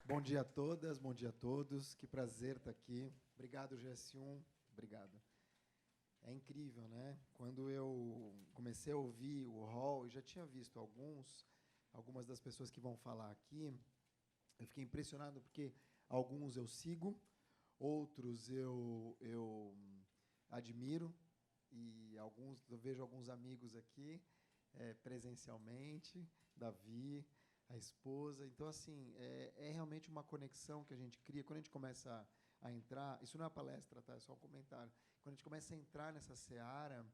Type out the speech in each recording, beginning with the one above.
Bom dia a todas, bom dia a todos. Que prazer estar aqui. Obrigado, GS1. Obrigado. É incrível, né? Quando eu comecei a ouvir o hall, eu já tinha visto algumas das pessoas que vão falar aqui. Eu fiquei impressionado porque alguns eu sigo, outros eu admiro, e alguns eu vejo alguns amigos aqui presencialmente, Davi, a esposa. Então, assim, é realmente uma conexão que a gente cria. Quando a gente começa a entrar, isso não é uma palestra, tá? É só um comentário. Quando a gente começa a entrar nessa seara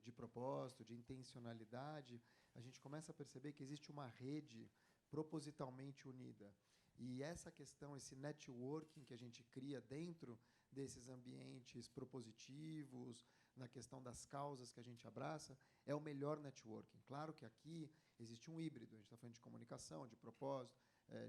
de propósito, de intencionalidade, a gente começa a perceber que existe uma rede propositalmente unida. E essa questão, esse networking que a gente cria dentro desses ambientes propositivos, na questão das causas que a gente abraça, é o melhor networking. Claro que aqui existe um híbrido, a gente está falando de comunicação, de propósito,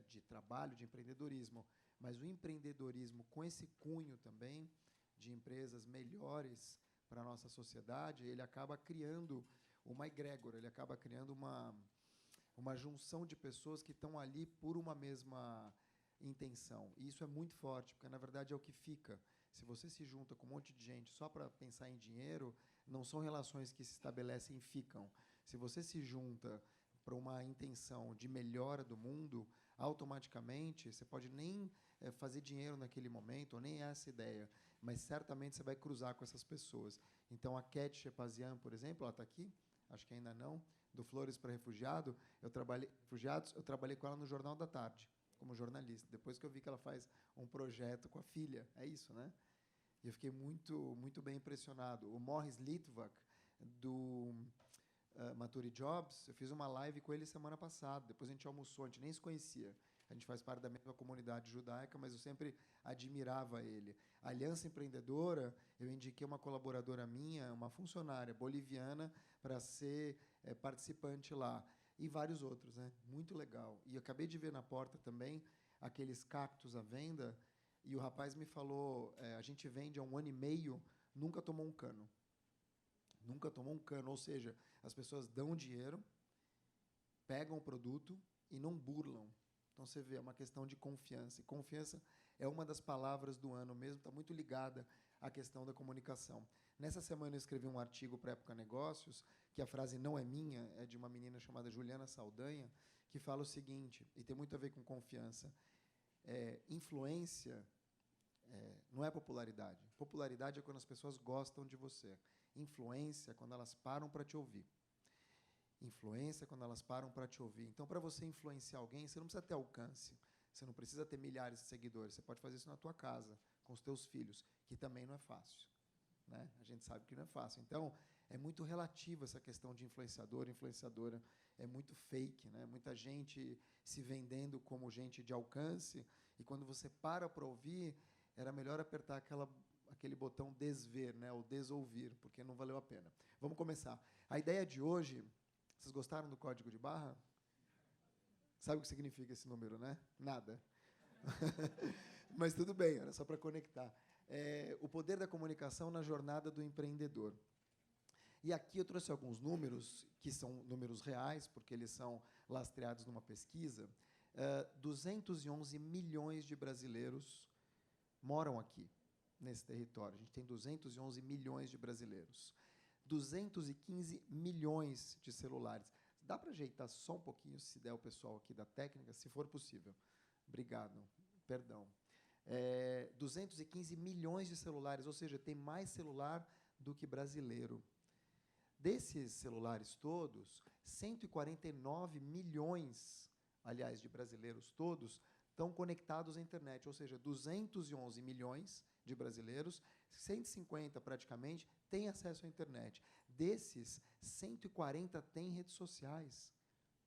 de trabalho, de empreendedorismo, mas o empreendedorismo com esse cunho também de empresas melhores para a nossa sociedade, ele acaba criando uma egrégora, ele acaba criando uma junção de pessoas que estão ali por uma mesma intenção. E isso é muito forte, porque, na verdade, é o que fica. Se você se junta com um monte de gente só para pensar em dinheiro, não são relações que se estabelecem e ficam. Se você se junta para uma intenção de melhora do mundo, automaticamente, você pode nem fazer dinheiro naquele momento, ou nem essa ideia, mas certamente você vai cruzar com essas pessoas. Então, a Cat Shepazian, por exemplo, ela está aqui? Acho que ainda não, do Flores para Refugiados, eu trabalhei com ela no Jornal da Tarde, como jornalista. Depois que eu vi que ela faz um projeto com a filha, é isso, né? E eu fiquei muito bem impressionado. O Morris Litvak, do Maturi Jobs, eu fiz uma live com ele semana passada. Depois a gente almoçou, a gente nem se conhecia. A gente faz parte da mesma comunidade judaica, mas eu sempre admirava ele. A Aliança Empreendedora, eu indiquei uma colaboradora minha, uma funcionária boliviana, para ser participante lá. E vários outros, né? Muito legal. E eu acabei de ver na porta também aqueles cactos à venda, e o rapaz me falou, a gente vende há 1 ano e meio, nunca tomou um cano. Nunca tomou um cano, ou seja, as pessoas dão dinheiro, pegam o produto e não burlam. Então, você vê, é uma questão de confiança. E confiança é uma das palavras do ano mesmo, está muito ligada à questão da comunicação. Nessa semana, eu escrevi um artigo para a Época Negócios, que a frase não é minha, é de uma menina chamada Juliana Saldanha, que fala o seguinte, e tem muito a ver com confiança. Influência não é popularidade. Popularidade é quando as pessoas gostam de você. Influência é quando elas param para te ouvir. Influência é quando elas param para te ouvir. Então, para você influenciar alguém, você não precisa ter alcance. Você não precisa ter milhares de seguidores. Você pode fazer isso na tua casa, com os teus filhos, que também não é fácil, né? A gente sabe que não é fácil. Então, é muito relativo essa questão de influenciador, influenciadora. É muito fake, né? Muita gente se vendendo como gente de alcance, e quando você para ouvir, era melhor apertar aquele botão desver, né? Ou desouvir, porque não valeu a pena. Vamos começar. A ideia de hoje... Vocês gostaram do código de barra? Sabe o que significa esse número, né? Nada. Mas tudo bem, era só para conectar. O poder da comunicação na jornada do empreendedor. E aqui eu trouxe alguns números, que são números reais, porque eles são lastreados numa pesquisa. 211 milhões de brasileiros moram aqui, nesse território. A gente tem 211 milhões de brasileiros. 215 milhões de celulares. Dá para ajeitar só um pouquinho, se der o pessoal aqui da técnica, se for possível. Obrigado. Perdão. 215 milhões de celulares, ou seja, tem mais celular do que brasileiro. Desses celulares todos, 149 milhões, aliás, de brasileiros todos, estão conectados à internet, ou seja, 211 milhões de brasileiros, 150 praticamente, têm acesso à internet. Desses, 140 têm redes sociais.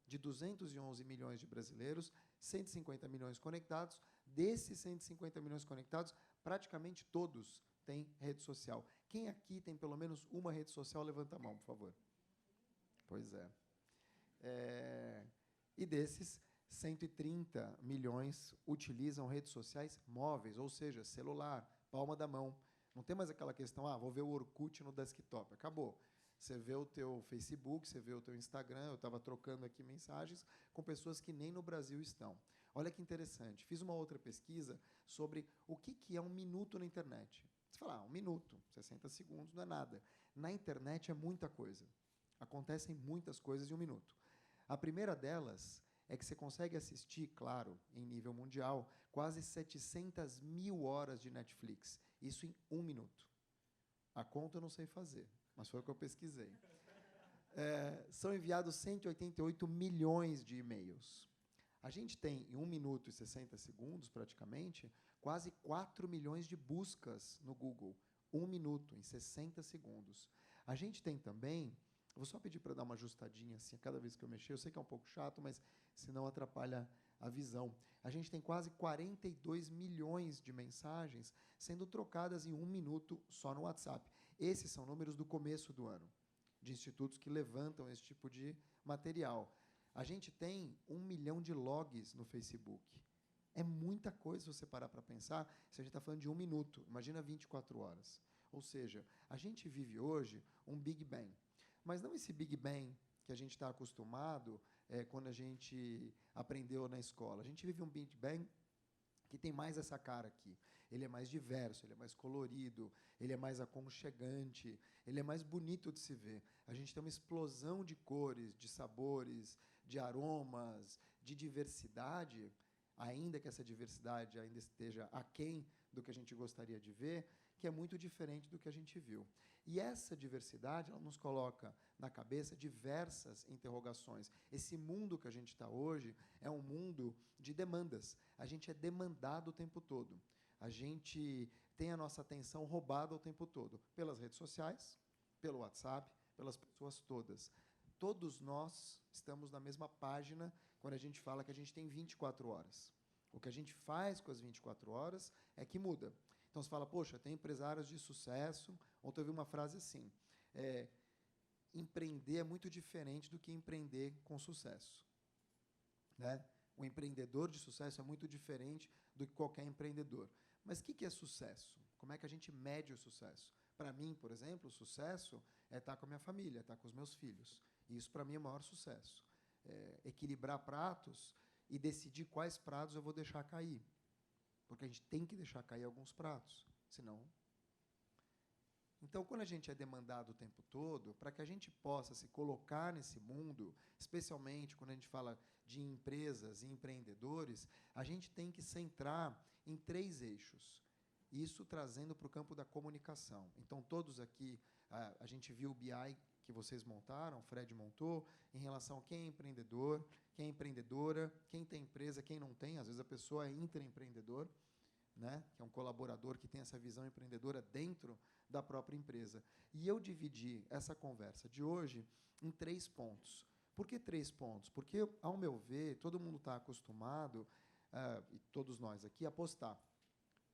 De 211 milhões de brasileiros, 150 milhões conectados. Desses 150 milhões conectados, praticamente todos têm rede social. Quem aqui tem pelo menos uma rede social, levanta a mão, por favor. Pois é. E desses, 130 milhões utilizam redes sociais móveis, ou seja, celular, palma da mão. Não tem mais aquela questão, vou ver o Orkut no desktop. Acabou. Você vê o teu Facebook, você vê o teu Instagram. Eu estava trocando aqui mensagens com pessoas que nem no Brasil estão. Olha que interessante. Fiz uma outra pesquisa sobre o que é um minuto na internet. Você fala, 1 minuto, 60 segundos, não é nada. Na internet é muita coisa. Acontecem muitas coisas em 1 minuto. A primeira delas é que você consegue assistir, claro, em nível mundial, quase 700 mil horas de Netflix. Isso em 1 minuto. A conta eu não sei fazer, mas foi o que eu pesquisei. São enviados 188 milhões de e-mails. A gente tem, em 1 minuto e 60 segundos, praticamente, quase 4 milhões de buscas no Google. 1 minuto, em 60 segundos. A gente tem também, vou só pedir para dar uma ajustadinha assim, a cada vez que eu mexer, eu sei que é um pouco chato, mas senão atrapalha a visão. A gente tem quase 42 milhões de mensagens sendo trocadas em 1 minuto só no WhatsApp. Esses são números do começo do ano, de institutos que levantam esse tipo de material. A gente tem 1 milhão de logs no Facebook. É muita coisa se você parar para pensar, se a gente está falando de 1 minuto, imagina 24 horas. Ou seja, a gente vive hoje um Big Bang. Mas não esse Big Bang que a gente está acostumado quando a gente aprendeu na escola. A gente vive um Big Bang que tem mais essa cara aqui. Ele é mais diverso, ele é mais colorido, ele é mais aconchegante, ele é mais bonito de se ver. A gente tem uma explosão de cores, de sabores, de aromas, de diversidade, ainda que essa diversidade ainda esteja aquém do que a gente gostaria de ver, que é muito diferente do que a gente viu. E essa diversidade, ela nos coloca na cabeça diversas interrogações. Esse mundo que a gente está hoje é um mundo de demandas. A gente é demandado o tempo todo. A gente tem a nossa atenção roubada o tempo todo, pelas redes sociais, pelo WhatsApp, pelas pessoas todas. Todos nós estamos na mesma página quando a gente fala que a gente tem 24 horas. O que a gente faz com as 24 horas é que muda. Então, você fala, poxa, tem empresários de sucesso. Ontem eu vi uma frase assim, empreender é muito diferente do que empreender com sucesso. Né? O empreendedor de sucesso é muito diferente do que qualquer empreendedor. Mas o que é sucesso? Como é que a gente mede o sucesso? Para mim, por exemplo, o sucesso é estar com a minha família, estar com os meus filhos. E isso, para mim, é o maior sucesso. Equilibrar pratos e decidir quais pratos eu vou deixar cair. Porque a gente tem que deixar cair alguns pratos, senão... Então, quando a gente é demandado o tempo todo, para que a gente possa se colocar nesse mundo, especialmente quando a gente fala de empresas e empreendedores, a gente tem que centrar em 3 eixos. Isso trazendo para o campo da comunicação. Então, todos aqui, a gente viu o BI que vocês montaram, o Fred montou, em relação a quem é empreendedor, quem é empreendedora, quem tem empresa, quem não tem. Às vezes a pessoa é intraempreendedor, né, que é um colaborador que tem essa visão empreendedora dentro da própria empresa. E eu dividi essa conversa de hoje em 3 pontos. Por que 3 pontos? Porque, ao meu ver, todo mundo está acostumado, e todos nós aqui, a postar.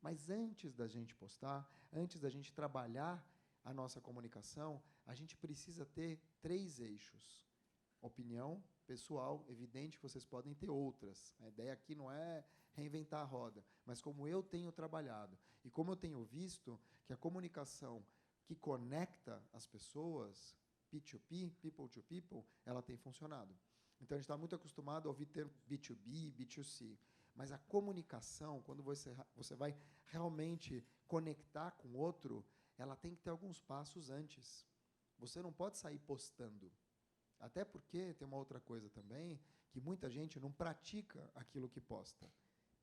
Mas antes da gente postar, antes da gente trabalhar a nossa comunicação, a gente precisa ter 3 eixos. Opinião pessoal, evidente que vocês podem ter outras. A ideia aqui não é reinventar a roda, mas como eu tenho trabalhado e como eu tenho visto que a comunicação que conecta as pessoas, P2P, people to people, ela tem funcionado. Então, a gente está muito acostumado a ouvir termos B2B, B2C, mas a comunicação, quando você vai realmente conectar com o outro, ela tem que ter alguns passos antes. Você não pode sair postando. Até porque tem uma outra coisa também, que muita gente não pratica aquilo que posta.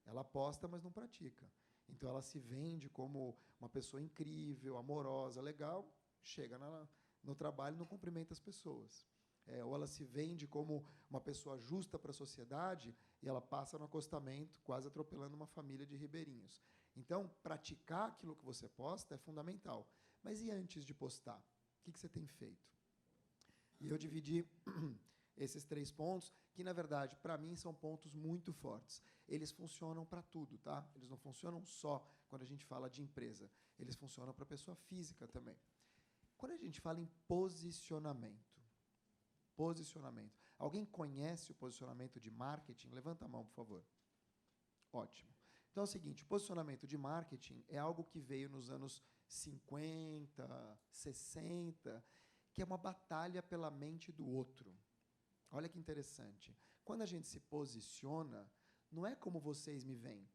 Ela posta, mas não pratica. Então, ela se vende como uma pessoa incrível, amorosa, legal, chega no trabalho e não cumprimenta as pessoas. Ou ela se vende como uma pessoa justa para a sociedade e ela passa no acostamento, quase atropelando uma família de ribeirinhos. Então, praticar aquilo que você posta é fundamental. Mas e antes de postar? O que você tem feito? E eu dividi esses 3 pontos, que, na verdade, para mim, são pontos muito fortes. Eles funcionam para tudo, tá? Eles não funcionam só quando a gente fala de empresa. Eles funcionam para a pessoa física também. Quando a gente fala em posicionamento, alguém conhece o posicionamento de marketing? Levanta a mão, por favor. Ótimo. Então é o seguinte, posicionamento de marketing é algo que veio nos anos 50, 60, que é uma batalha pela mente do outro. Olha que interessante. Quando a gente se posiciona, não é como vocês me veem.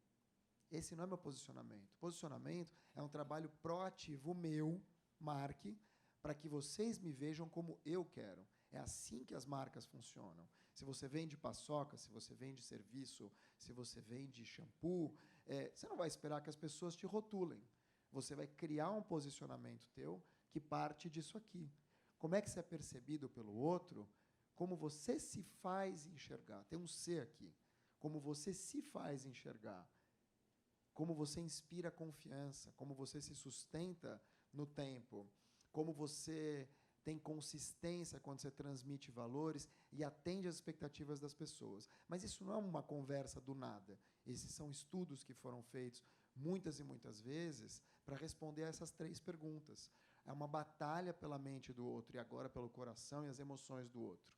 Esse não é meu posicionamento. Posicionamento é um trabalho proativo meu, Mark, para que vocês me vejam como eu quero. É assim que as marcas funcionam. Se você vende paçoca, se você vende serviço, se você vende shampoo, você não vai esperar que as pessoas te rotulem. Você vai criar um posicionamento teu que parte disso aqui. Como é que você é percebido pelo outro? Como você se faz enxergar. Tem um C aqui. Como você se faz enxergar. Como você inspira confiança. Como você se sustenta no tempo. Como você tem consistência quando você transmite valores e atende às expectativas das pessoas. Mas isso não é uma conversa do nada. Esses são estudos que foram feitos muitas e muitas vezes para responder a essas 3 perguntas. É uma batalha pela mente do outro e agora pelo coração e as emoções do outro.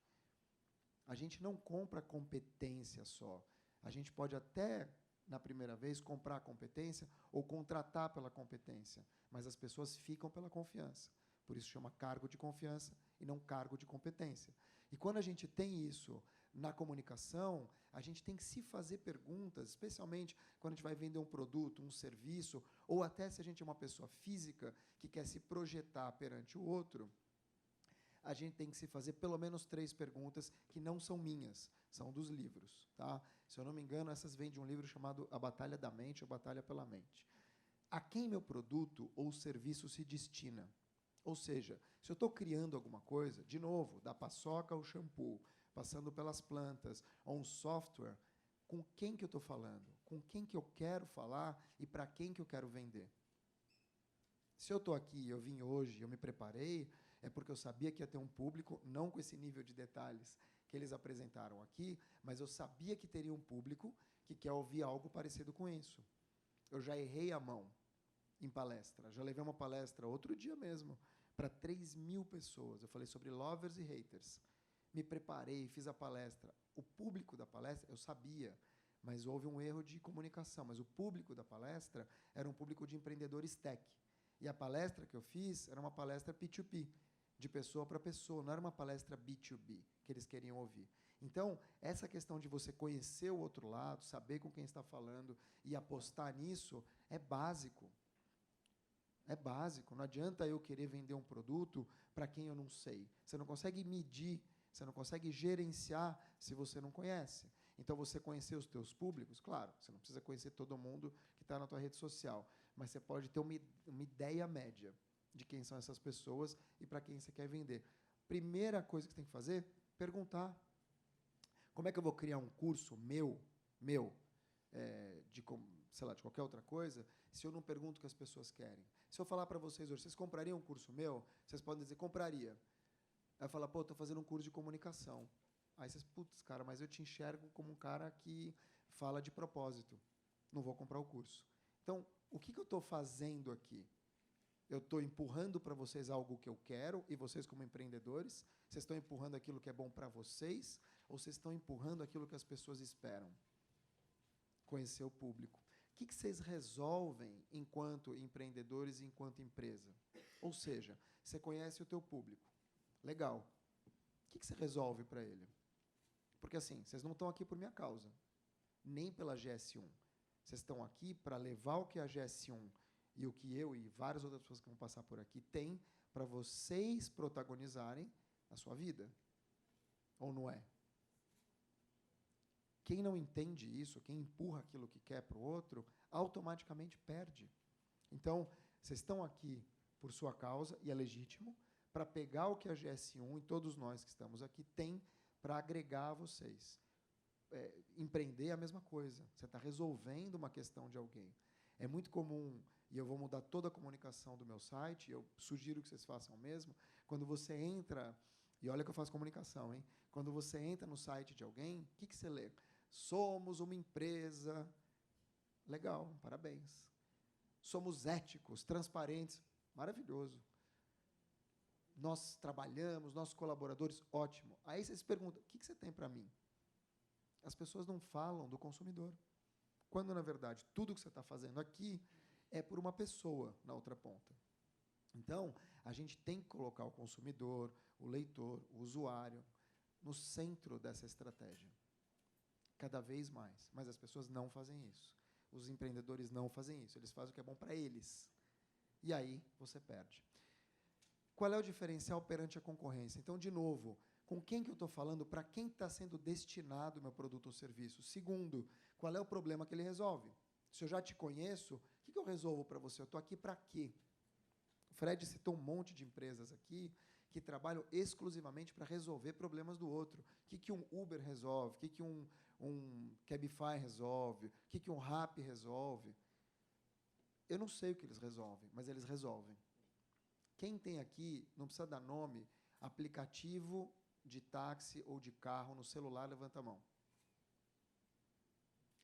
A gente não compra competência só. A gente pode até, na primeira vez, comprar competência ou contratar pela competência, mas as pessoas ficam pela confiança. Por isso chama cargo de confiança e não cargo de competência. E quando a gente tem isso na comunicação, a gente tem que se fazer perguntas, especialmente quando a gente vai vender um produto, um serviço, ou até se a gente é uma pessoa física que quer se projetar perante o outro, a gente tem que se fazer pelo menos 3 perguntas que não são minhas, são dos livros. Tá? Se eu não me engano, essas vêm de um livro chamado A Batalha da Mente ou Batalha pela Mente. A quem meu produto ou serviço se destina? Ou seja, se eu estou criando alguma coisa, de novo, da paçoca ao shampoo, passando pelas plantas, ou um software, com quem que eu estou falando? Com quem que eu quero falar e para quem que eu quero vender? Se eu estou aqui, eu vim hoje, eu me preparei, é porque eu sabia que ia ter um público, não com esse nível de detalhes que eles apresentaram aqui, mas eu sabia que teria um público que quer ouvir algo parecido com isso. Eu já errei a mão em palestra. Já levei uma palestra outro dia mesmo para 3.000 pessoas. Eu falei sobre lovers e haters. Me preparei, fiz a palestra. O público da palestra, eu sabia, mas houve um erro de comunicação. Mas o público da palestra era um público de empreendedores tech. E a palestra que eu fiz era uma palestra P2P, de pessoa para pessoa, não era uma palestra B2B que eles queriam ouvir. Então, essa questão de você conhecer o outro lado, saber com quem está falando e apostar nisso, é básico. É básico. Não adianta eu querer vender um produto para quem eu não sei. Você não consegue medir, você não consegue gerenciar se você não conhece. Então, você conhecer os teus públicos, claro, você não precisa conhecer todo mundo que está na tua rede social, mas você pode ter uma ideia média de quem são essas pessoas e para quem você quer vender. Primeira coisa que você tem que fazer, perguntar. Como é que eu vou criar um curso meu, de qualquer outra coisa, se eu não pergunto o que as pessoas querem? Se eu falar para vocês hoje, vocês comprariam um curso meu? Vocês podem dizer, compraria. Aí eu falo, pô, estou fazendo um curso de comunicação. Aí vocês, putz, cara, mas eu te enxergo como um cara que fala de propósito. Não vou comprar o curso. Então, o que eu estou fazendo aqui? Eu estou empurrando para vocês algo que eu quero, e vocês, como empreendedores, vocês estão empurrando aquilo que é bom para vocês, ou vocês estão empurrando aquilo que as pessoas esperam? Conhecer o público. O que vocês resolvem enquanto empreendedores e enquanto empresa? Ou seja, você conhece o teu público. Legal. O que você resolve para ele? Porque, assim, vocês não estão aqui por minha causa, nem pela GS1. Vocês estão aqui para levar o que a GS1 e o que eu e várias outras pessoas que vão passar por aqui têm para vocês protagonizarem a sua vida. Ou não é? Quem não entende isso, quem empurra aquilo que quer para o outro, automaticamente perde. Então, vocês estão aqui por sua causa, e é legítimo, para pegar o que a GS1 e todos nós que estamos aqui tem para agregar a vocês. Empreender é a mesma coisa. Você está resolvendo uma questão de alguém. É muito comum, e eu vou mudar toda a comunicação do meu site, eu sugiro que vocês façam o mesmo, quando você entra, e olha que eu faço comunicação, hein? Quando você entra no site de alguém, o que você lê? Somos uma empresa. Legal, parabéns. Somos éticos, transparentes. Maravilhoso. Nós trabalhamos, nossos colaboradores, ótimo. Aí você se pergunta, o que você tem para mim? As pessoas não falam do consumidor. Quando, na verdade, tudo que você está fazendo aqui é por uma pessoa na outra ponta. Então, a gente tem que colocar o consumidor, o leitor, o usuário, no centro dessa estratégia. cada vez mais. Mas as pessoas não fazem isso. Os empreendedores não fazem isso. Eles fazem o que é bom para eles. E aí você perde. Qual é o diferencial perante a concorrência? Então, de novo, com quem que eu estou falando? Para quem está sendo destinado o meu produto ou serviço? Segundo, qual é o problema que ele resolve? Se eu já te conheço, o que eu resolvo para você? Eu estou aqui para quê? O Fred citou um monte de empresas aqui que trabalham exclusivamente para resolver problemas do outro. O que um Uber resolve? O que um Cabify resolve? O que um Rappi resolve? Eu não sei o que eles resolvem, mas eles resolvem. Quem tem aqui, não precisa dar nome, aplicativo de táxi ou de carro no celular, levanta a mão.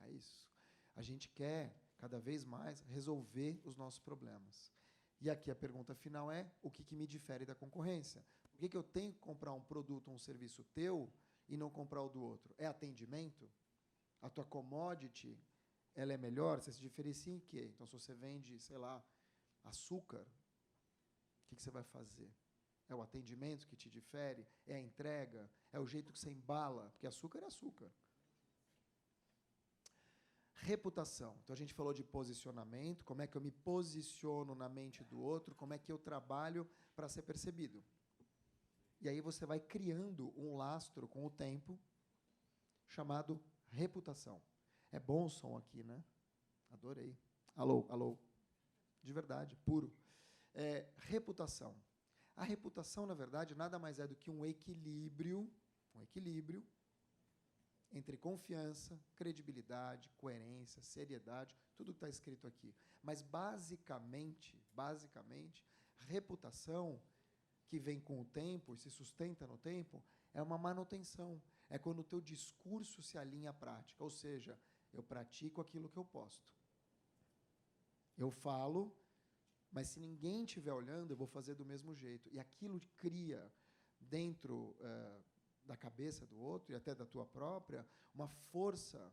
É isso. A gente quer, cada vez mais, resolver os nossos problemas. E aqui a pergunta final é, o que me difere da concorrência? Por que eu tenho que comprar um produto ou um serviço teu e não comprar o do outro? É atendimento? A tua commodity, ela é melhor? Você se diferencia em quê? Então, se você vende, sei lá, açúcar, o que você vai fazer? É o atendimento que te difere? É a entrega? É o jeito que você embala? Porque açúcar é açúcar. Reputação. Então, a gente falou de posicionamento, como é que eu me posiciono na mente do outro, como é que eu trabalho para ser percebido. E aí você vai criando um lastro com o tempo, chamado reputação. É bom o som aqui, né? Adorei. Alô, alô. De verdade, puro. Reputação. A reputação, na verdade, nada mais é do que um equilíbrio entre confiança, credibilidade, coerência, seriedade, tudo que está escrito aqui. Mas, basicamente, reputação, que vem com o tempo e se sustenta no tempo, é uma manutenção. É quando o teu discurso se alinha à prática. Ou seja, eu pratico aquilo que eu posto. Eu falo, mas se ninguém estiver olhando, eu vou fazer do mesmo jeito. E aquilo cria, dentro da cabeça do outro e até da tua própria, uma força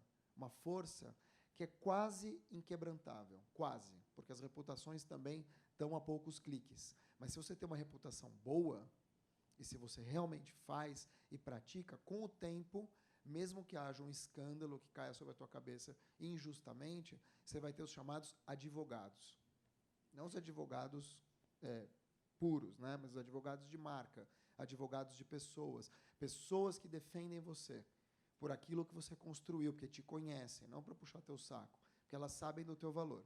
que é quase inquebrantável, quase, porque as reputações também estão a poucos cliques. Mas se você tem uma reputação boa, e se você realmente faz e pratica, com o tempo, mesmo que haja um escândalo que caia sobre a tua cabeça injustamente, você vai ter os chamados advogados. Não os advogados puros, né, mas os advogados de marca, advogados de pessoas que defendem você por aquilo que você construiu, porque te conhecem, não para puxar teu saco, porque elas sabem do teu valor.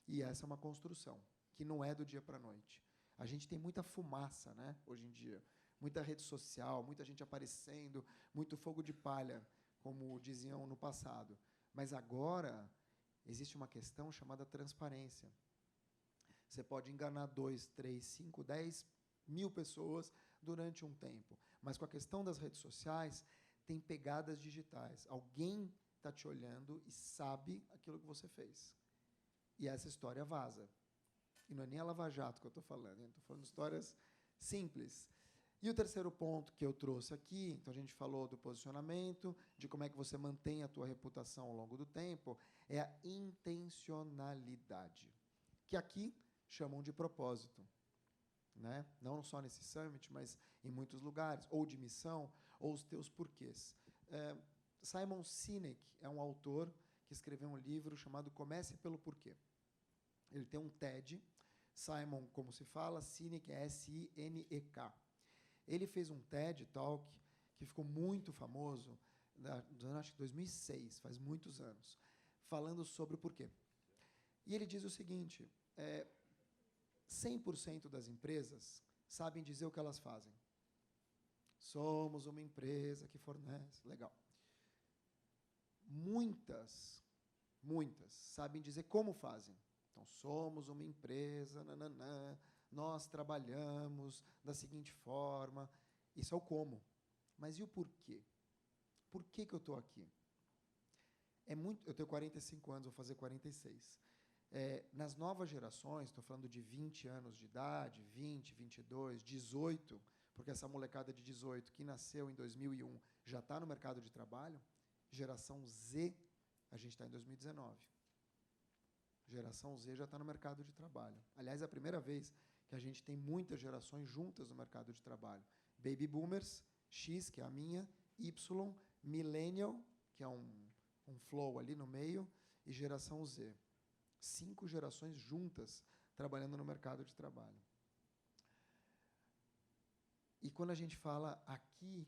E essa é uma construção, que não é do dia para a noite. A gente tem muita fumaça, né, hoje em dia, muita rede social, muita gente aparecendo, muito fogo de palha, como diziam no passado. Mas agora existe uma questão chamada transparência. Você pode enganar 2, 3, 5, 10 mil pessoas durante um tempo. Mas com a questão das redes sociais, tem pegadas digitais. Alguém está te olhando e sabe aquilo que você fez. E essa história vaza. E não é nem a Lava Jato que eu estou falando, estou falando de histórias simples. E o terceiro ponto que eu trouxe aqui, então a gente falou do posicionamento, de como é que você mantém a tua reputação ao longo do tempo, é a intencionalidade, que aqui chamam de propósito. Né? Não só nesse summit, mas em muitos lugares, ou de missão, ou os teus porquês. Simon Sinek é um autor que escreveu um livro chamado Comece pelo Porquê. Ele tem um TED, Simon, como se fala, Sinek é S-I-N-E-K. Ele fez um TED Talk que ficou muito famoso, acho que 2006, faz muitos anos, falando sobre o porquê. E ele diz o seguinte, 100% das empresas sabem dizer o que elas fazem. Somos uma empresa que fornece. Legal. Muitas sabem dizer como fazem. Então, somos uma empresa, nananã, nós trabalhamos da seguinte forma. Isso é o como. Mas e o porquê? Por que eu estou aqui? Eu tenho 45 anos, vou fazer 46. Nas novas gerações, estou falando de 20 anos de idade, 20, 22, 18, porque essa molecada de 18 que nasceu em 2001 já está no mercado de trabalho, geração Z, a gente está em 2019. Geração Z já está no mercado de trabalho. Aliás, é a primeira vez que a gente tem muitas gerações juntas no mercado de trabalho. Baby Boomers, X, que é a minha, Y, Millennial que é um flow ali no meio, e geração Z. 5 gerações juntas trabalhando no mercado de trabalho. E quando a gente fala aqui,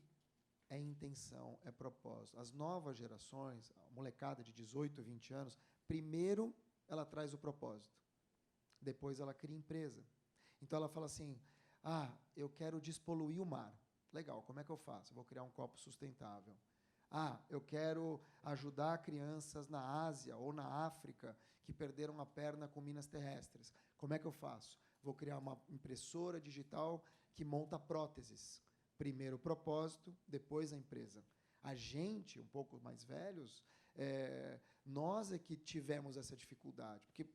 é intenção, é propósito. As novas gerações, a molecada de 18, 20 anos, primeiro ela traz o propósito. Depois ela cria empresa. Então ela fala assim, eu quero despoluir o mar. Legal, como é que eu faço? Eu vou criar um copo sustentável. Eu quero ajudar crianças na Ásia ou na África que perderam a perna com minas terrestres. Como é que eu faço? Vou criar uma impressora digital que monta próteses. Primeiro o propósito, depois a empresa. A gente, um pouco mais velhos, nós é que tivemos essa dificuldade, porque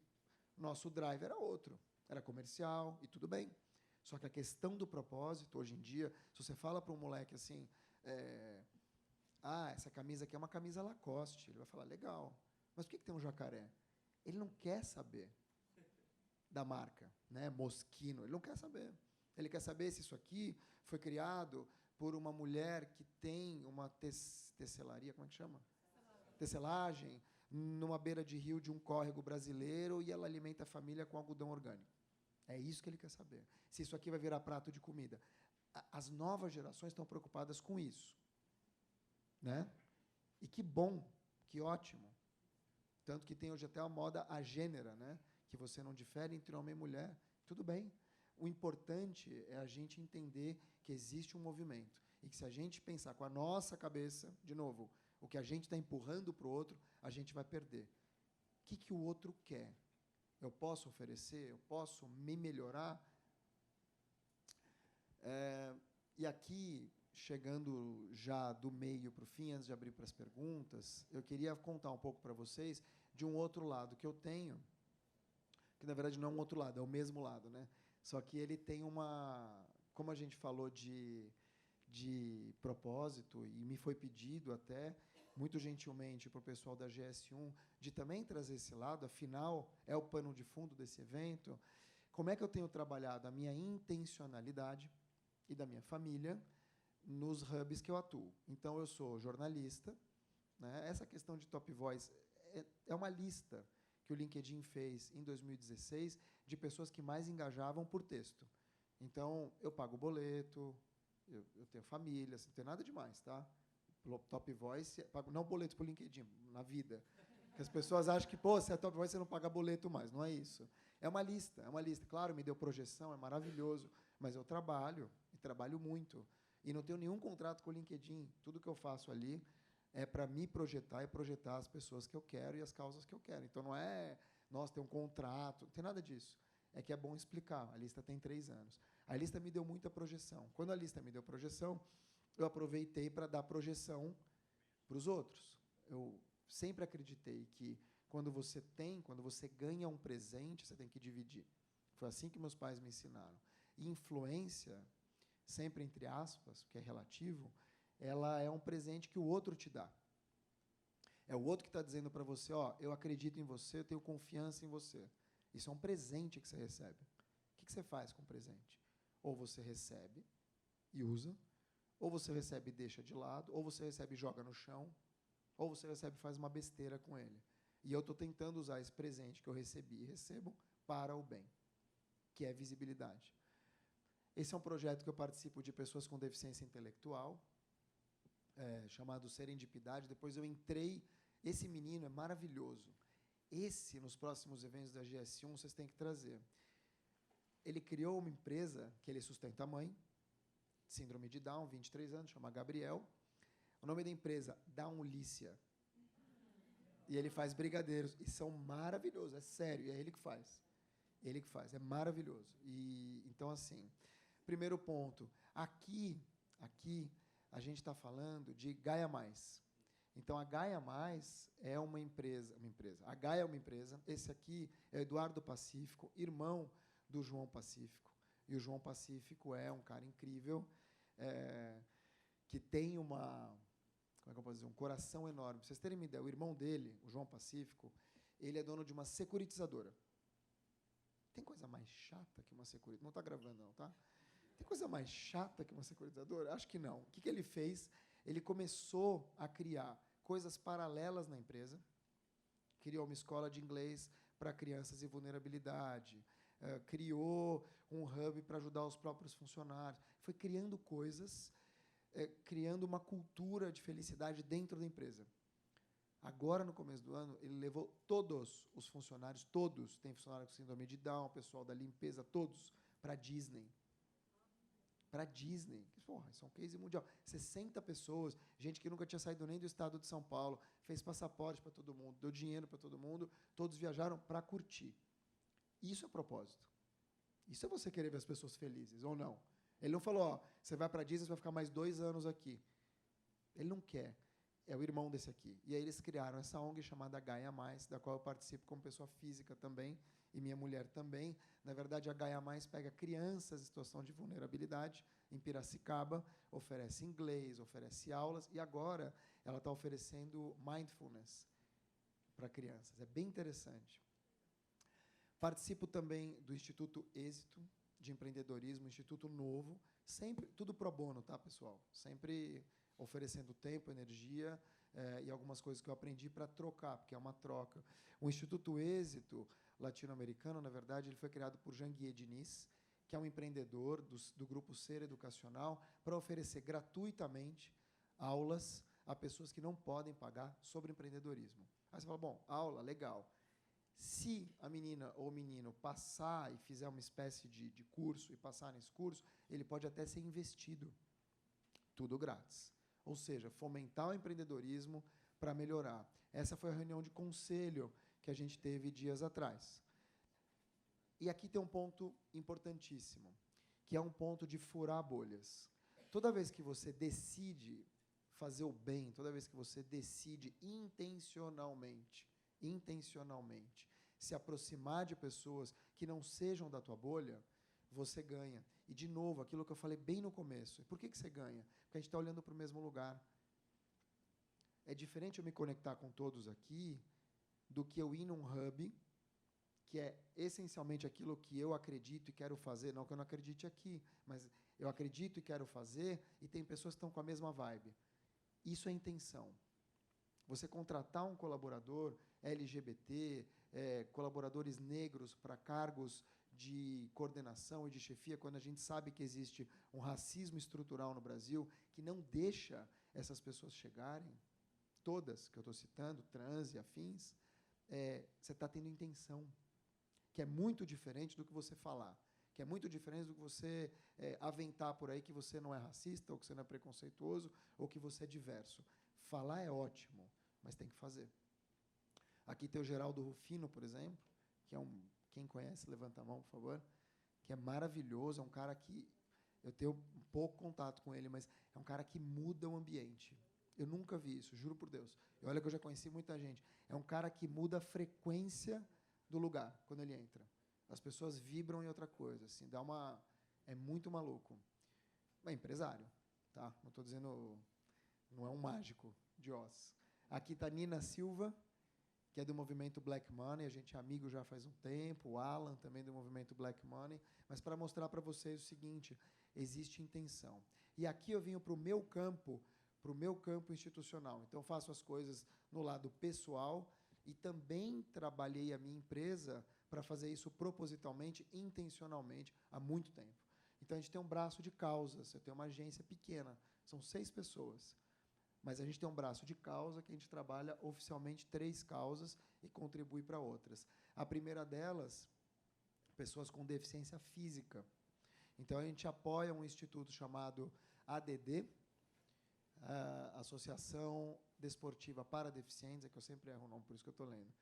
nosso drive era outro, era comercial e tudo bem. Só que a questão do propósito, hoje em dia, se você fala para um moleque assim, essa camisa aqui é uma camisa Lacoste, ele vai falar, legal, mas por que tem um jacaré? Ele não quer saber da marca, né? Moschino, ele não quer saber. Ele quer saber se isso aqui foi criado por uma mulher que tem uma tecelaria, como é que chama? Tecelagem, numa beira de rio de um córrego brasileiro, e ela alimenta a família com algodão orgânico. É isso que ele quer saber. Se isso aqui vai virar prato de comida. As novas gerações estão preocupadas com isso. Né? E que bom, que ótimo. Tanto que tem hoje até a moda agênera, né? Que você não difere entre homem e mulher. Tudo bem. O importante é a gente entender que existe um movimento. E que se a gente pensar com a nossa cabeça, de novo, o que a gente está empurrando para o outro, a gente vai perder. O que o outro quer? Eu posso oferecer? Eu posso me melhorar? E aqui, chegando já do meio para o fim, antes de abrir para as perguntas, eu queria contar um pouco para vocês de um outro lado que eu tenho, que na verdade não é um outro lado, é o mesmo lado, né? Só que ele tem uma... Como a gente falou de propósito, e me foi pedido até, muito gentilmente, para o pessoal da GS1, de também trazer esse lado, afinal, é o pano de fundo desse evento. Como é que eu tenho trabalhado a minha intencionalidade e da minha família nos hubs que eu atuo? Então, eu sou jornalista, né? Essa questão de Top Voice é uma lista que o LinkedIn fez em 2016 de pessoas que mais engajavam por texto. Então, eu pago boleto, eu tenho família, assim, não tem nada demais, tá? Top Voice, pago não boleto por LinkedIn, na vida. Porque as pessoas acham que, se é Top Voice, você não paga boleto mais. Não é isso. É uma lista, é uma lista. Claro, me deu projeção, é maravilhoso, mas eu trabalho, e trabalho muito. E não tenho nenhum contrato com o LinkedIn. Tudo que eu faço ali é para me projetar e projetar as pessoas que eu quero e as causas que eu quero. Então, não é, nossa, tem um contrato, não tem nada disso. É que é bom explicar. A lista tem 3 anos. A lista me deu muita projeção. Quando a lista me deu projeção, eu aproveitei para dar projeção para os outros. Eu sempre acreditei que quando você ganha um presente, você tem que dividir. Foi assim que meus pais me ensinaram. E influência, sempre entre aspas, que é relativo, ela é um presente que o outro te dá. É o outro que está dizendo para você, eu acredito em você, eu tenho confiança em você. Isso é um presente que você recebe. O que você faz com o presente? Ou você recebe e usa, ou você recebe e deixa de lado, ou você recebe e joga no chão, ou você recebe e faz uma besteira com ele. E eu estou tentando usar esse presente que eu recebi e recebo para o bem, que é visibilidade. Esse é um projeto que eu participo de pessoas com deficiência intelectual, chamado Serendipidade. Depois eu entrei... Esse menino é maravilhoso. Esse, nos próximos eventos da GS1, vocês têm que trazer. Ele criou uma empresa que ele sustenta a mãe, síndrome de Down, 23 anos, chama Gabriel. O nome da empresa, Downlícia. E ele faz brigadeiros, e são maravilhosos, é sério, e é ele que faz. Ele que faz, é maravilhoso. E, então, assim, primeiro ponto, aqui a gente está falando de Gaia Mais. Então, a Gaia Mais é uma empresa. A Gaia é uma empresa. Esse aqui é o Eduardo Pacífico, irmão do João Pacífico. E o João Pacífico é um cara incrível, que tem uma... Como é que eu posso dizer? Um coração enorme. Para vocês terem uma ideia, o irmão dele, o João Pacífico, ele é dono de uma securitizadora. Tem coisa mais chata que uma securitizadora? Não está gravando, não, tá? Tem coisa mais chata que uma securitizadora? Acho que não. O que ele fez? Ele começou a criar coisas paralelas na empresa, criou uma escola de inglês para crianças em vulnerabilidade, criou um hub para ajudar os próprios funcionários, foi criando coisas, criando uma cultura de felicidade dentro da empresa. Agora, no começo do ano, ele levou todos os funcionários, todos, tem funcionário com síndrome de Down, pessoal da limpeza, todos, para a Disney. Para a Disney. Porra, isso é um case mundial. 60 pessoas, gente que nunca tinha saído nem do estado de São Paulo, fez passaporte para todo mundo, deu dinheiro para todo mundo, todos viajaram para curtir. Isso é propósito. Isso é você querer ver as pessoas felizes, ou não? Ele não falou, ó, você vai para a Disney, você vai ficar mais 2 anos aqui. Ele não quer. É o irmão desse aqui. E aí eles criaram essa ONG chamada Gaia Mais, da qual eu participo como pessoa física também, e minha mulher também. Na verdade, a Gaia Mais pega crianças em situação de vulnerabilidade, em Piracicaba, oferece inglês, oferece aulas, e agora ela está oferecendo mindfulness para crianças. É bem interessante. Participo também do Instituto Êxito, de empreendedorismo, Instituto Novo, sempre, tudo pro bono, tá, pessoal? Sempre oferecendo tempo, energia e algumas coisas que eu aprendi para trocar, porque é uma troca. O Instituto Êxito latino-americano, na verdade, ele foi criado por Janguier Diniz, que é um empreendedor do Grupo Ser Educacional, para oferecer gratuitamente aulas a pessoas que não podem pagar sobre empreendedorismo. Aí você fala, bom, aula, legal. Se a menina ou o menino passar e fizer uma espécie de curso e passar nesse curso, ele pode até ser investido. Tudo grátis. Ou seja, fomentar o empreendedorismo para melhorar. Essa foi a reunião de conselho que a gente teve dias atrás. E aqui tem um ponto importantíssimo, que é um ponto de furar bolhas. Toda vez que você decide fazer o bem, toda vez que você decide intencionalmente se aproximar de pessoas que não sejam da tua bolha, você ganha. E, de novo, aquilo que eu falei bem no começo. E por que você ganha? Porque a gente está olhando para o mesmo lugar. É diferente eu me conectar com todos aqui do que eu ir num hub, que é essencialmente aquilo que eu acredito e quero fazer. Não que eu não acredite aqui, mas eu acredito e quero fazer, e tem pessoas que estão com a mesma vibe. Isso é intenção. Você contratar um colaborador LGBT, colaboradores negros para cargos de coordenação e de chefia, quando a gente sabe que existe um racismo estrutural no Brasil que não deixa essas pessoas chegarem, todas que eu estou citando, trans e afins, você está tendo intenção, que é muito diferente do que você falar, que é muito diferente do que você aventar por aí que você não é racista, ou que você não é preconceituoso, ou que você é diverso. Falar é ótimo, mas tem que fazer. Aqui tem o Geraldo Rufino, por exemplo, que é quem conhece, levanta a mão, por favor, que é maravilhoso, é um cara que eu tenho um pouco contato com ele, mas é um cara que muda o ambiente. Eu nunca vi isso, juro por Deus. E olha que eu já conheci muita gente. É um cara que muda a frequência do lugar quando ele entra. As pessoas vibram em outra coisa, assim, é muito maluco. É empresário, tá? Não estou dizendo, não é um mágico de Oz. Aqui está Nina Silva, que é do movimento Black Money, a gente é amigo já faz um tempo, o Alan também do movimento Black Money, mas para mostrar para vocês o seguinte, existe intenção. E aqui eu vim para o meu campo institucional. Então, eu faço as coisas no lado pessoal e também trabalhei a minha empresa para fazer isso propositalmente, intencionalmente, há muito tempo. Então, a gente tem um braço de causas, eu tenho uma agência pequena, são 6 pessoas. Mas a gente tem um braço de causa que a gente trabalha oficialmente 3 causas e contribui para outras. A primeira delas, pessoas com deficiência física. Então, a gente apoia um instituto chamado ADD, a Associação Desportiva para Deficientes, é que eu sempre erro o nome, por isso que eu estou lendo,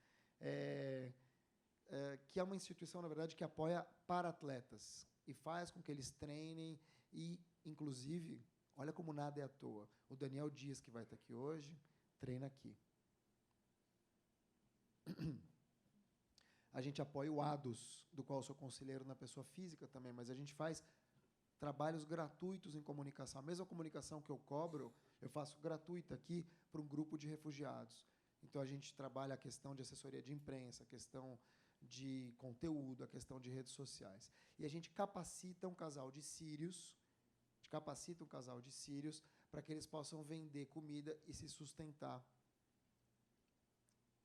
que é uma instituição, na verdade, que apoia para-atletas e faz com que eles treinem e, inclusive, olha como nada é à toa. O Daniel Dias, que vai estar aqui hoje, treina aqui. A gente apoia o ADOS, do qual eu sou conselheiro na pessoa física também, mas a gente faz trabalhos gratuitos em comunicação. A mesma comunicação que eu cobro, eu faço gratuita aqui para um grupo de refugiados. Então, a gente trabalha a questão de assessoria de imprensa, a questão de conteúdo, a questão de redes sociais. E a gente capacita um casal de sírios, para que eles possam vender comida e se sustentar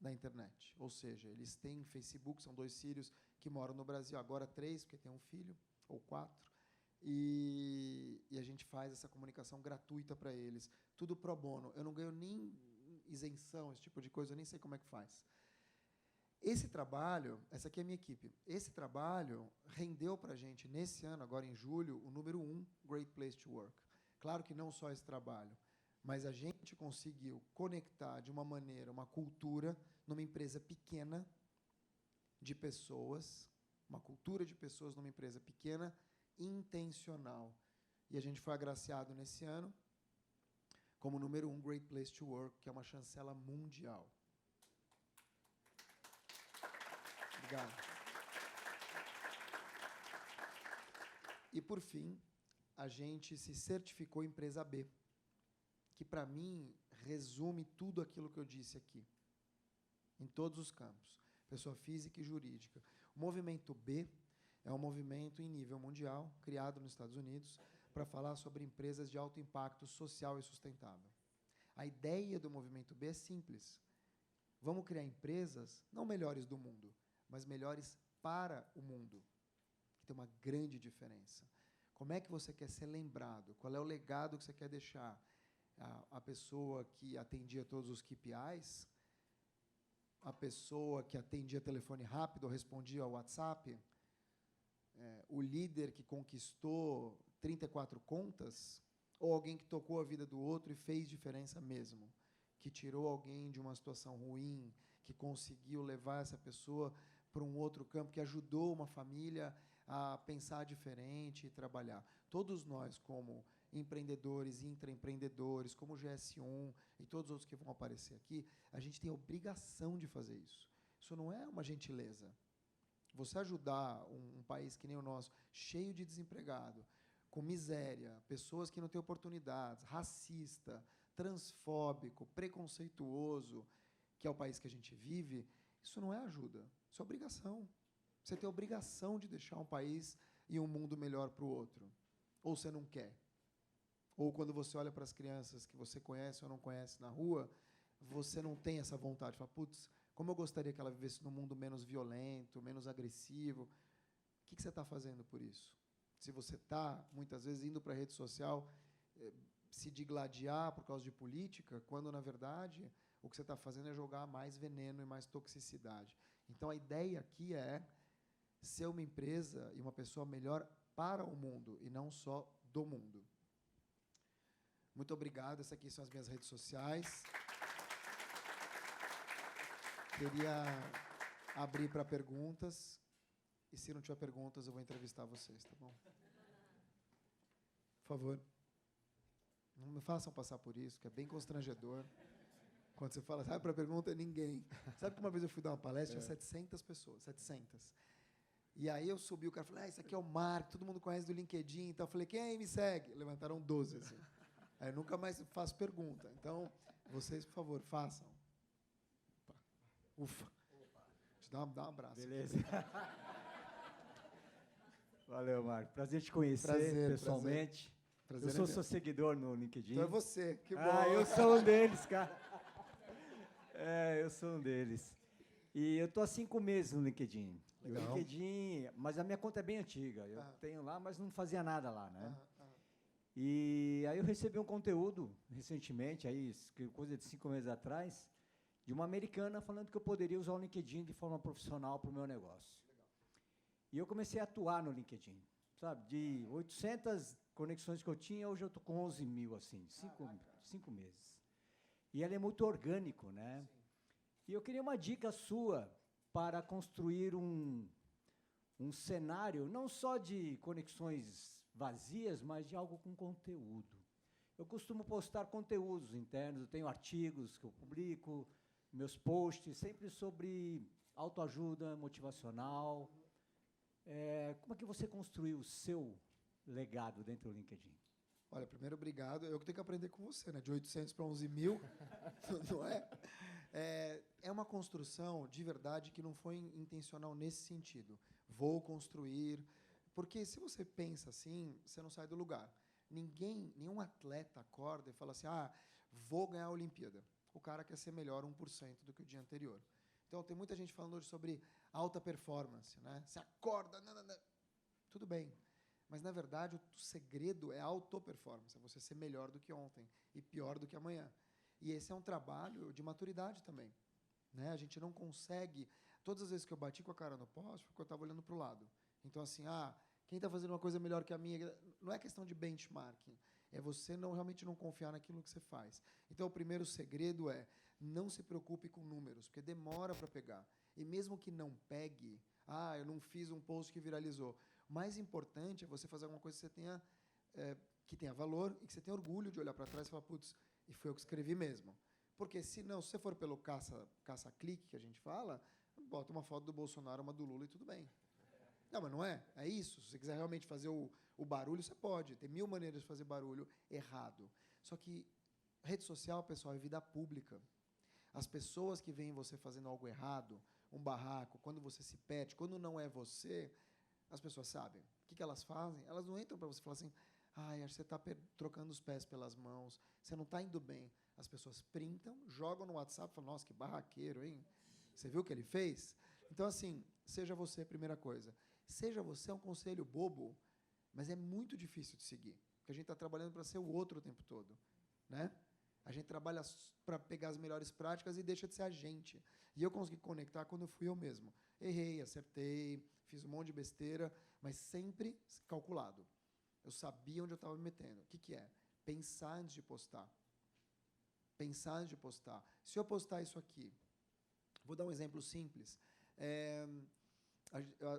da internet. Ou seja, eles têm Facebook, são 2 sírios que moram no Brasil, agora 3, porque tem um filho, ou 4, e a gente faz essa comunicação gratuita para eles. Tudo pro bono. Eu não ganho nem isenção, esse tipo de coisa, eu nem sei como é que faz. Esse trabalho, essa aqui é a minha equipe, esse trabalho rendeu para a gente, nesse ano, agora em julho, o número 1 Great Place to Work. Claro que não só esse trabalho, mas a gente conseguiu conectar de uma maneira, uma cultura, numa empresa pequena de pessoas, uma cultura de pessoas numa empresa pequena, intencional. E a gente foi agraciado nesse ano como número 1 Great Place to Work, que é uma chancela mundial. Obrigado. E, por fim, a gente se certificou empresa B, que, para mim, resume tudo aquilo que eu disse aqui, em todos os campos, pessoa física e jurídica. O movimento B é um movimento em nível mundial, criado nos Estados Unidos, para falar sobre empresas de alto impacto social e sustentável. A ideia do movimento B é simples. Vamos criar empresas, não melhores do mundo, mas melhores para o mundo, que tem uma grande diferença. Como é que você quer ser lembrado? Qual é o legado que você quer deixar? A pessoa que atendia todos os KPIs, a pessoa que atendia telefone rápido ou respondia ao WhatsApp, o líder que conquistou 34 contas, ou alguém que tocou a vida do outro e fez diferença mesmo, que tirou alguém de uma situação ruim, que conseguiu levar essa pessoa para um outro campo, que ajudou uma família a pensar diferente e trabalhar. Todos nós, como empreendedores, intraempreendedores, como GS1 e todos os outros que vão aparecer aqui, a gente tem a obrigação de fazer isso. Isso não é uma gentileza. Você ajudar um país que nem o nosso, cheio de desempregado, com miséria, pessoas que não têm oportunidades, racista, transfóbico, preconceituoso, que é o país que a gente vive, isso não é ajuda, isso é obrigação. Você tem a obrigação de deixar um país e um mundo melhor para o outro. Ou você não quer. Ou quando você olha para as crianças que você conhece ou não conhece na rua, você não tem essa vontade de falar, putz, como eu gostaria que ela vivesse num mundo menos violento, menos agressivo. O que você está fazendo por isso? Se você está, muitas vezes, indo para a rede social se digladiar por causa de política, quando, na verdade, o que você está fazendo é jogar mais veneno e mais toxicidade. Então, a ideia aqui é ser uma empresa e uma pessoa melhor para o mundo, e não só do mundo. Muito obrigado. Essas aqui são as minhas redes sociais. Queria abrir para perguntas, e se não tiver perguntas, eu vou entrevistar vocês, tá bom? Por favor. Não me façam passar por isso, que é bem constrangedor. Quando você fala, sabe, para pergunta, ninguém. Sabe que uma vez eu fui dar uma palestra, tinha 700 pessoas, 700. E aí eu subi, o cara falou, esse aqui é o Mark, todo mundo conhece do LinkedIn. Então eu falei, quem me segue? Levantaram 12, assim. Aí eu nunca mais faço pergunta. Então, vocês, por favor, façam. Ufa. Deixa eu dar um abraço. Beleza. Valeu, Marco. Prazer te conhecer pessoalmente. Prazer eu sou seu seguidor no LinkedIn. Então é você, que bom. Eu sou um deles, cara. Eu sou um deles. E eu estou há 5 meses no LinkedIn. Legal. Mas a minha conta é bem antiga. Eu tenho lá, mas não fazia nada lá, né? E aí eu recebi um conteúdo recentemente, aí, coisa de 5 meses atrás, de uma americana falando que eu poderia usar o LinkedIn de forma profissional para o meu negócio. Legal. E eu comecei a atuar no LinkedIn. Sabe, de 800 conexões que eu tinha, hoje eu estou com 11 mil, assim, 5 meses. E ela é muito orgânico, né? Sim. E eu queria uma dica sua para construir um cenário, não só de conexões vazias, mas de algo com conteúdo. Eu costumo postar conteúdos internos, eu tenho artigos que eu publico, meus posts, sempre sobre autoajuda motivacional. Como é que você construiu o seu legado dentro do LinkedIn? Olha, primeiro, obrigado. Eu que tenho que aprender com você, né? De 800 para 11 mil, não é? É uma construção, de verdade, que não foi intencional nesse sentido. Vou construir... Porque se você pensa assim, você não sai do lugar. Nenhum atleta acorda e fala assim, vou ganhar a Olimpíada. o cara quer ser melhor 1% do que o dia anterior. Então, tem muita gente falando hoje sobre alta performance, né? Você acorda, tudo bem. Mas, na verdade, o segredo é a auto-performance, é você ser melhor do que ontem e pior do que amanhã. E esse é um trabalho de maturidade também, né? A gente não consegue... Todas as vezes que eu bati com a cara no poste, porque eu estava olhando para o lado. Então, assim, quem está fazendo uma coisa melhor que a minha... Não é questão de benchmarking, é você realmente não confiar naquilo que você faz. Então, o primeiro segredo é não se preocupe com números, porque demora para pegar. E mesmo que não pegue, eu não fiz um post que viralizou. O mais importante é você fazer alguma coisa que tenha valor e que você tenha orgulho de olhar para trás e falar, putz, e foi eu que escrevi mesmo. Porque, se você for pelo caça-clique que a gente fala, bota uma foto do Bolsonaro, uma do Lula e tudo bem. Não, mas não é? É isso. Se você quiser realmente fazer o barulho, você pode. Tem 1000 maneiras de fazer barulho errado. Só que rede social, pessoal, é vida pública. As pessoas que veem você fazendo algo errado, um barraco, quando você se perde, quando não é você, as pessoas sabem. O que elas fazem? Elas não entram para você falar assim, acho que você está trocando os pés pelas mãos, você não está indo bem. As pessoas printam, jogam no WhatsApp e falam, nossa, que barraqueiro, hein? Você viu o que ele fez? Então, assim, seja você a primeira coisa. Seja você é um conselho bobo, mas é muito difícil de seguir, porque a gente está trabalhando para ser o outro o tempo todo, né? A gente trabalha para pegar as melhores práticas e deixa de ser a gente. E eu consegui conectar quando eu fui eu mesmo. Errei, acertei, fiz um monte de besteira, mas sempre calculado. Eu sabia onde eu estava me metendo. O que é? Pensar antes de postar. Pensar antes de postar. Se eu postar isso aqui, vou dar um exemplo simples.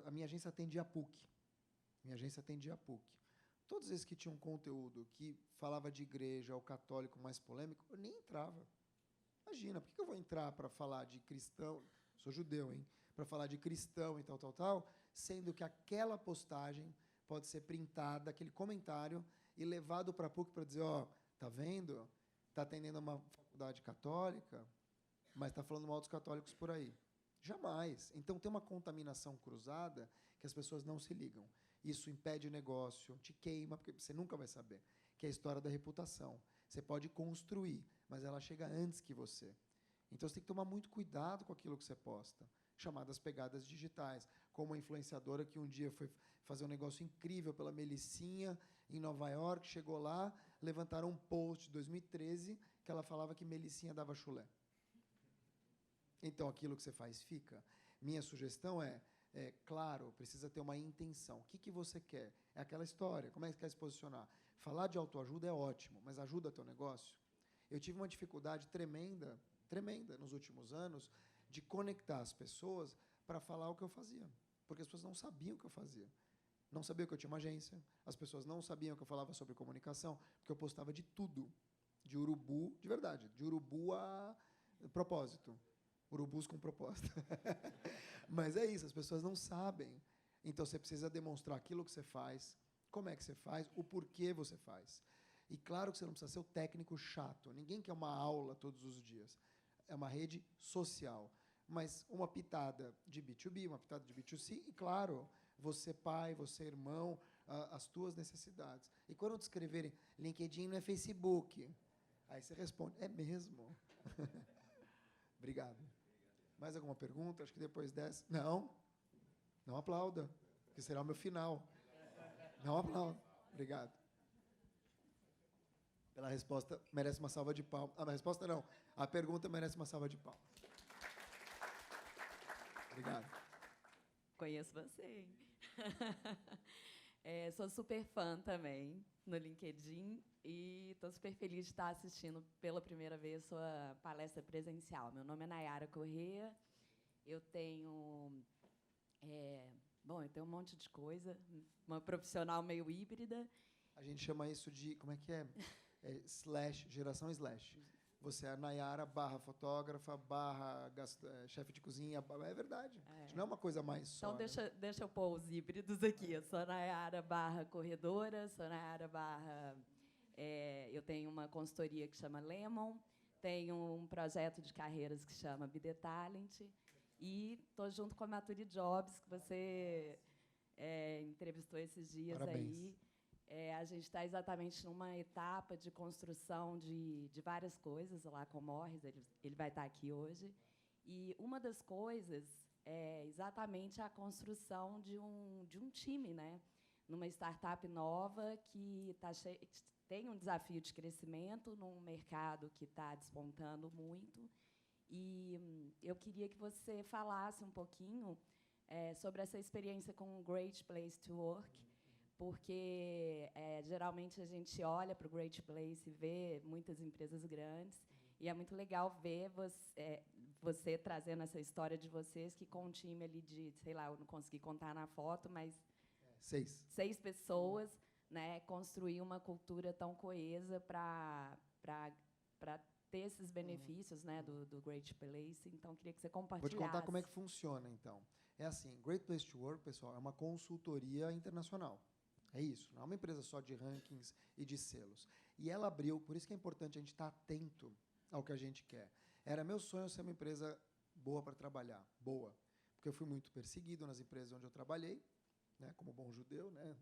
A minha agência atendia a PUC. Todas as vezes que tinha um conteúdo que falava de igreja ou católico mais polêmico, eu nem entrava. Imagina, por que eu vou entrar para falar de cristão? Sou judeu, hein? Para falar de cristão e tal, sendo que aquela postagem pode ser printada, aquele comentário, e levado para a PUC para dizer, tá vendo? Está atendendo uma faculdade católica, mas está falando mal dos católicos por aí. Jamais. Então, tem uma contaminação cruzada que as pessoas não se ligam. Isso impede negócio, te queima, porque você nunca vai saber, que é a história da reputação. Você pode construir, mas ela chega antes que você. Então, você tem que tomar muito cuidado com aquilo que você posta, chamadas pegadas digitais, como a influenciadora que um dia foi fazer um negócio incrível pela Melicinha, em Nova York, chegou lá, levantaram um post de 2013, que ela falava que Melicinha dava chulé. Então, aquilo que você faz fica. Minha sugestão claro, precisa ter uma intenção. O que você quer? É aquela história. Como é que você quer se posicionar? Falar de autoajuda é ótimo, mas ajuda teu negócio? Eu tive uma dificuldade tremenda nos últimos anos de conectar as pessoas para falar o que eu fazia. Porque as pessoas não sabiam o que eu fazia. Não sabiam que eu tinha uma agência. As pessoas não sabiam que eu falava sobre comunicação, porque eu postava de tudo. De urubu, de verdade, de urubu a propósito. Urubus com propósito. Mas é isso, as pessoas não sabem. Então, você precisa demonstrar aquilo que você faz, como é que você faz, o porquê você faz. E claro que você não precisa ser o técnico chato. Ninguém quer uma aula todos os dias. É uma rede social. Mas uma pitada de B2B, uma pitada de B2C, e claro, você pai, você irmão, as tuas necessidades. E quando te escreverem, LinkedIn não é Facebook, aí você responde, é mesmo. Obrigado. Mais alguma pergunta? Acho que depois dessa... Não? Não aplauda, que será o meu final. Não aplauda. Obrigado. Pela resposta, merece uma salva de palmas. A resposta não. A pergunta merece uma salva de palmas. Obrigado. Conheço você, hein? Sou super fã também no LinkedIn e estou super feliz de estar assistindo pela primeira vez sua palestra presencial. Meu nome é Nayara Corrêa, eu tenho um monte de coisa, uma profissional meio híbrida. A gente chama isso de, como é que é? Geração slash. Você é a Nayara / fotógrafa / chefe de cozinha. É verdade. Isso não é uma coisa mais só. Então, deixa eu pôr os híbridos aqui. Eu sou Nayara / corredora, sou Nayara eu tenho uma consultoria que chama Lemon, tenho um projeto de carreiras que chama Be The Talent, e estou junto com a Maturi Jobs, que você entrevistou esses dias. Parabéns. Aí. A gente está exatamente numa etapa de construção de várias coisas lá com o Morris, ele vai estar aqui hoje. E uma das coisas é exatamente a construção de um time, né? Numa startup nova que tem um desafio de crescimento num mercado que está despontando muito. E eu queria que você falasse um pouquinho sobre essa experiência com o Great Place to Work, porque geralmente a gente olha para o Great Place e vê muitas empresas grandes, e é muito legal ver você trazendo essa história de vocês, que com um time ali de, sei lá, eu não consegui contar na foto, mas 6 pessoas, né, construir uma cultura tão coesa para ter esses benefícios, né, do Great Place. Então, queria que você compartilhasse. Vou te contar como é que funciona, então. É assim, Great Place to Work, pessoal, é uma consultoria internacional. É isso, não é uma empresa só de rankings e de selos. E ela abriu, por isso que é importante a gente estar atento ao que a gente quer. Era meu sonho ser uma empresa boa para trabalhar, boa, porque eu fui muito perseguido nas empresas onde eu trabalhei, né, como bom judeu, né?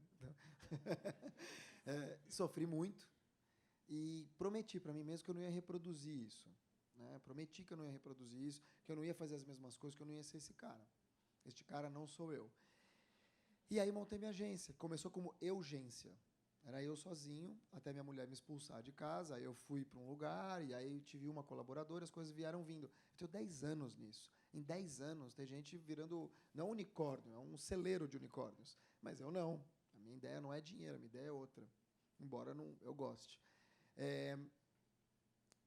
Sofri muito e prometi para mim mesmo que eu não ia reproduzir isso, né? Prometi que eu não ia reproduzir isso, que eu não ia fazer as mesmas coisas, que eu não ia ser esse cara. Este cara não sou eu. E aí montei minha agência. Começou como Eugência. Era eu sozinho, até minha mulher me expulsar de casa. Aí eu fui para um lugar, e aí tive uma colaboradora, as coisas vieram vindo. Eu tenho 10 anos nisso. Em 10 anos, tem gente virando, não unicórnio, é um celeiro de unicórnios. Mas eu não. A minha ideia não é dinheiro, a minha ideia é outra. Embora eu goste.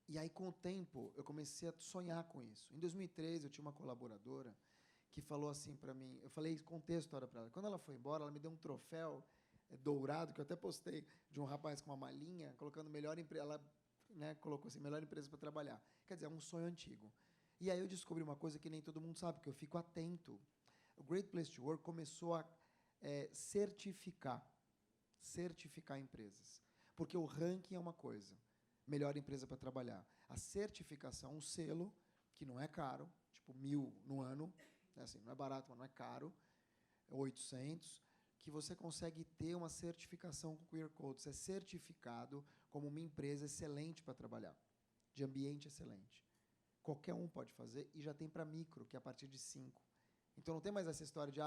E aí, com o tempo, eu comecei a sonhar com isso. Em 2003, eu tinha uma colaboradora que falou assim para mim, eu falei, contei a história para ela. Quando ela foi embora, ela me deu um troféu dourado, que eu até postei, de um rapaz com uma malinha, colocando melhor empresa, ela, né, colocou assim, melhor empresa para trabalhar. Quer dizer, é um sonho antigo. E aí eu descobri uma coisa que nem todo mundo sabe, que eu fico atento. O Great Place to Work começou a certificar empresas. Porque o ranking é uma coisa, melhor empresa para trabalhar. A certificação, um selo, que não é caro, tipo 1.000 no ano, assim, não é barato, mas não é caro, é 800, que você consegue ter uma certificação com o QR Code. Você é certificado como uma empresa excelente para trabalhar, de ambiente excelente. Qualquer um pode fazer, e já tem para micro, que é a partir de 5. Então não tem mais essa história de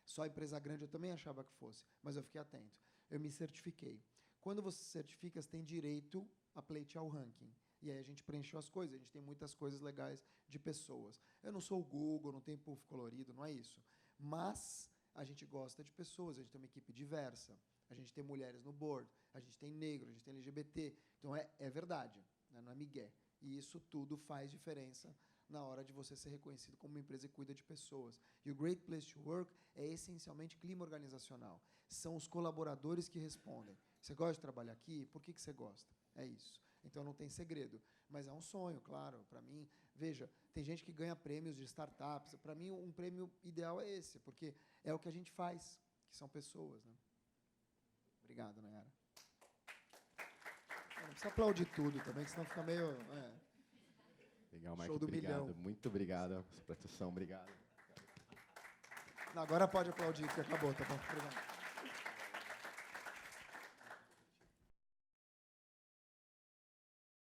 só empresa grande, eu também achava que fosse, mas eu fiquei atento. Eu me certifiquei. Quando você se certifica, você tem direito a pleitear o ranking. E aí a gente preencheu as coisas, a gente tem muitas coisas legais de pessoas. Eu não sou o Google, não tenho puff colorido, não é isso. Mas a gente gosta de pessoas, a gente tem uma equipe diversa, a gente tem mulheres no board, a gente tem negro, a gente tem LGBT. Então é verdade, né? Não é migué. E isso tudo faz diferença na hora de você ser reconhecido como uma empresa que cuida de pessoas. E o Great Place to Work é essencialmente clima organizacional. São os colaboradores que respondem. Você gosta de trabalhar aqui? Por que você gosta? É isso. Então não tem segredo. Mas é um sonho, claro, para mim. Veja, tem gente que ganha prêmios de startups. Para mim, um prêmio ideal é esse, porque é o que a gente faz, que são pessoas, né? Obrigado, Nayara. Não precisa aplaudir tudo também, senão fica meio... Legal, Mark, show do obrigado. milhão. Muito obrigado pela sua atenção, obrigado. Agora pode aplaudir, porque acabou, tá bom? Obrigado.